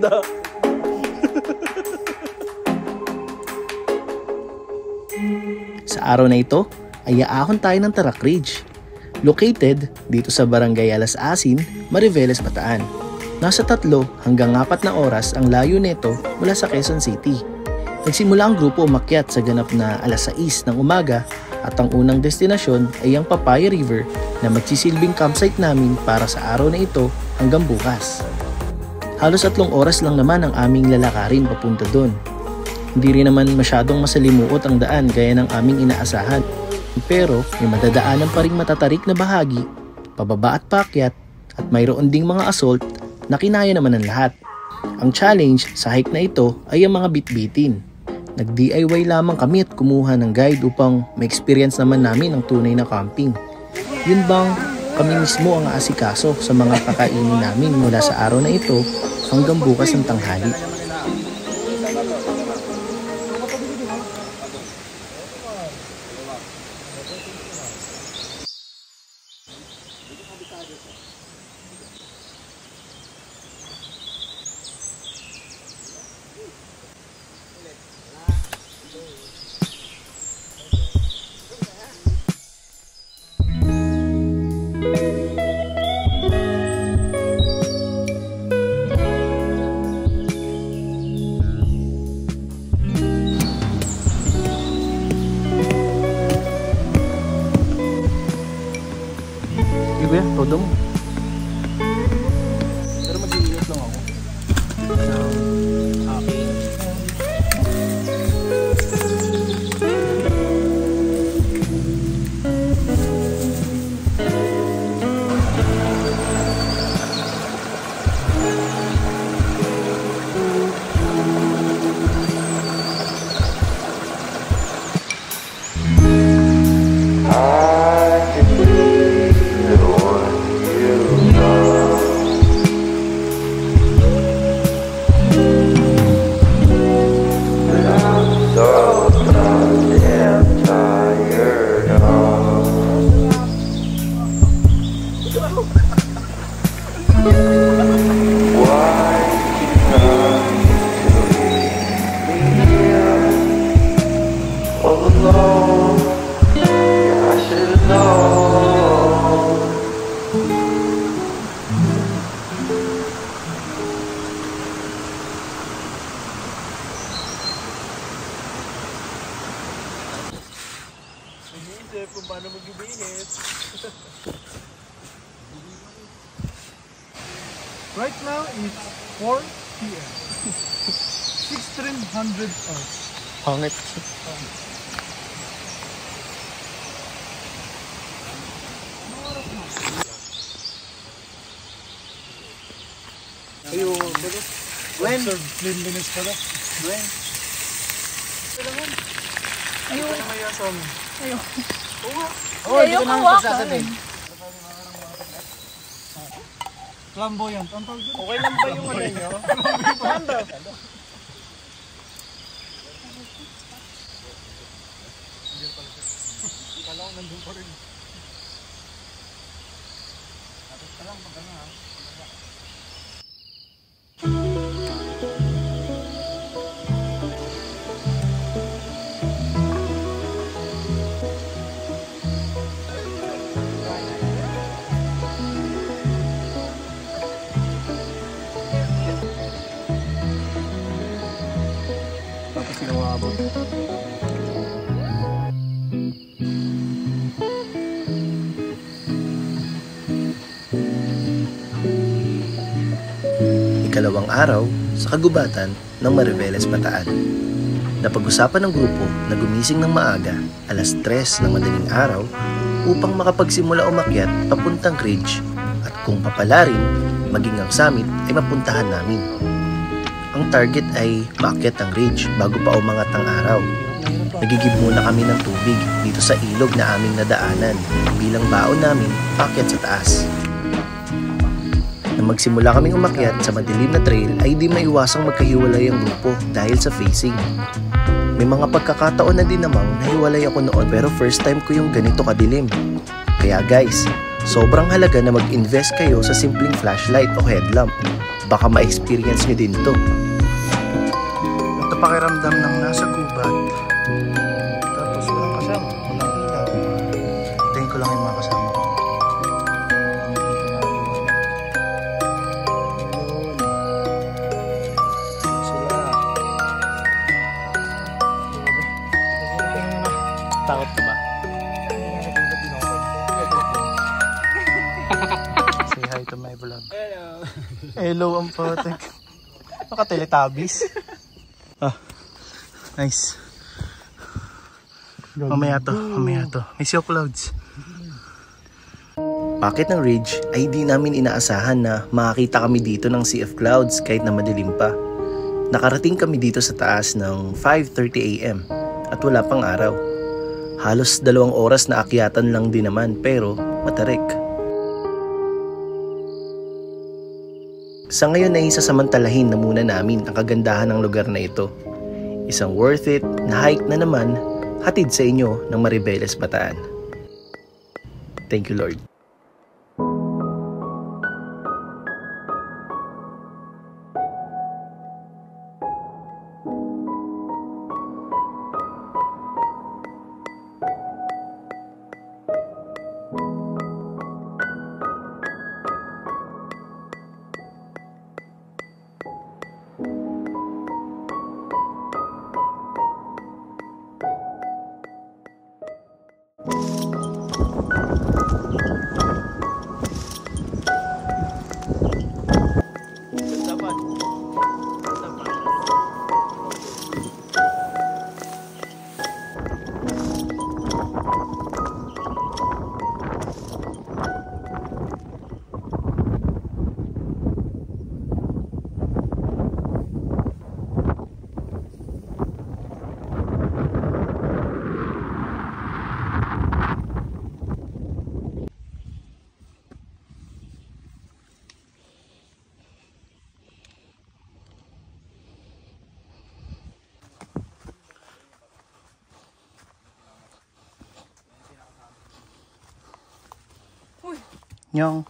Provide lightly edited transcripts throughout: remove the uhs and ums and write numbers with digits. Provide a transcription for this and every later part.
ganda. Sa araw na ito, ay aahon tayo ng Tarak Ridge. Located dito sa Barangay Alas Asin, Mariveles, Bataan. Nasa 3 hanggang 4 na oras ang layo nito mula sa Quezon City. Nagsimula ang grupo umakyat sa ganap na alas 6 ng umaga at ang unang destinasyon ay ang Papaya River na magsisilbing campsite namin para sa araw na ito hanggang bukas. Halos 3 oras lang naman ang aming lalakarin papunta doon. Hindi rin naman masyadong masalimuot ang daan gaya ng aming inaasahan. Pero may madadaanan pa ring matatarik na bahagi, pababa at paakyat at mayroon ding mga assault na kinaya naman ng lahat. Ang challenge sa hike na ito ay ang mga bitbitin. Nag-DIY lamang kami at kumuha ng guide upang ma-experience naman namin ang tunay na camping. Yun bang kami mismo ang aasikaso sa mga kakainin namin mula sa araw na ito hanggang bukas ng tanghali. Kuya, todo mo. Pero mag-iinit lang ako. Kung paano mag-ibingit. Right now it's 4 p.m. 1600 hours. Pangit. Ayo, when? Cleanliness pala. When? Ayaw. Ayaw. Oh, hindi ko namin pagsasabihin. Flamboyant. Okay lang ba yung ano nyo? Panda. Kala ko nandun pa rin. Tapos pa lang pag ano ha. Ikalawang araw sa kagubatan ng Mariveles, Bataan. Napag-usapan ng grupo na gumising ng maaga alas 3 ng madaling araw upang makapagsimula umakyat papuntang ridge at kung papalarin, maging ang summit ay mapuntahan namin. Ang target ay maakyat ang ridge bago pa umangat ang araw. Nagigib muna kami ng tubig dito sa ilog na aming nadaanan bilang baon namin paakyat sa taas. Nang magsimula kaming umakyat sa madilim na trail ay di maiwasang magkahiwalay ang grupo dahil sa facing. May mga pagkakataon na din namang nahiwalay ako noon pero first time ko yung ganito kadilim. Kaya guys, sobrang halaga na mag-invest kayo sa simpleng flashlight o headlamp baka ma-experience nyo din to. Ito pakiramdam ng nasa gubat. Tapos walang kasama, walang ilaw. Hintayin ko lang yung mga kasama ko. Takot ka ba? Say hi to my vlog. Hello. Hello ang potek. Baka Teletubbies. Ah, nice. Mamaya to. May sea clouds. Bakit ng Ridge ay di namin inaasahan na makakita kami dito ng Sea of Clouds kahit na madilim pa. Nakarating kami dito sa taas ng 5:30 AM at wala pang araw. Halos 2 oras na akyatan lang din naman pero matarik. Sa ngayon ay sasamantalahin na muna namin ang kagandahan ng lugar na ito. Isang worth it na hike na naman hatid sa inyo ng Mariveles, Bataan. Thank you, Lord. Nyong.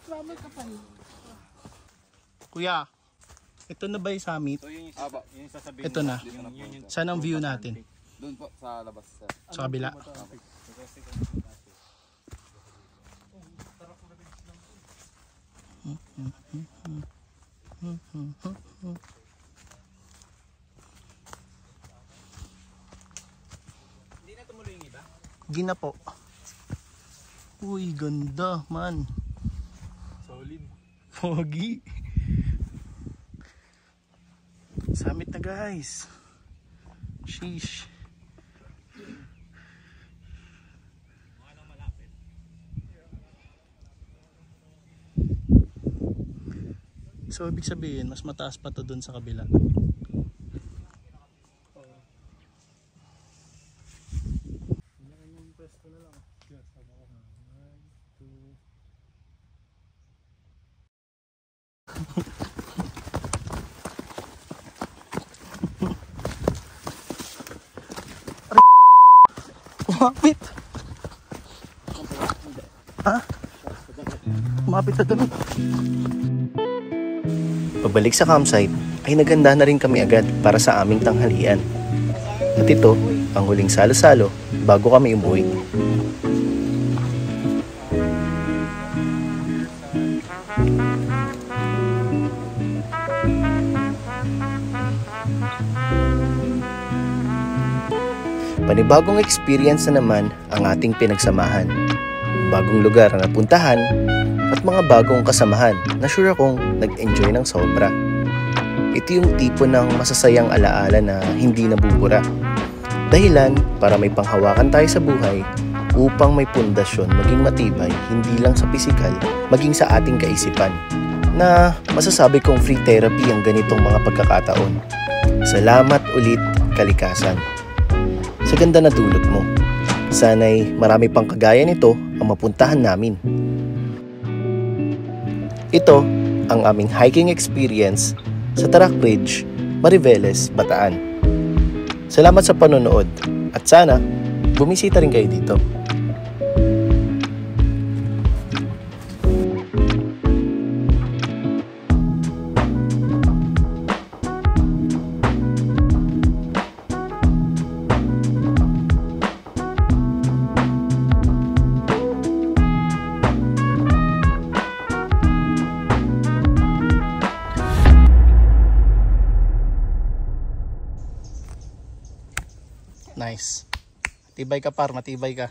Salamat ka pa. Kuya, ito na ba yung summit? Ito na. Saan ang view natin? Doon po sa labas. Sa kabila. Hindi na tumuloy yung iba? Hindi na po. Uy, ganda man. Solid. Pogi. Summit na guys. Sheesh. So ibig sabihin mas mataas pa to dun sa kabila. Umapit. Ha? Umapit na doon. Pabalik sa campsite ay naganda na rin kami agad para sa aming tanghalian. At ito ang huling salo-salo bago kami umuwi. Panibagong experience na naman ang ating pinagsamahan. Bagong lugar na napuntahan at mga bagong kasamahan na sure akong nag-enjoy ng sobra. Ito yung tipo ng masasayang alaala na hindi nabubura. Dahilan para may panghawakan tayo sa buhay upang may pundasyon maging matibay hindi lang sa pisikal, maging sa ating kaisipan. Na masasabi kong free therapy ang ganitong mga pagkakataon. Salamat ulit, kalikasan. Sa ganda na dulot mo. Sana'y marami pang kagaya nito ang mapuntahan namin. Ito ang aming hiking experience sa Tarak Ridge, Mariveles, Bataan. Salamat sa panonood at sana bumisita rin kayo dito. Nice. Matibay ka par, matibay ka.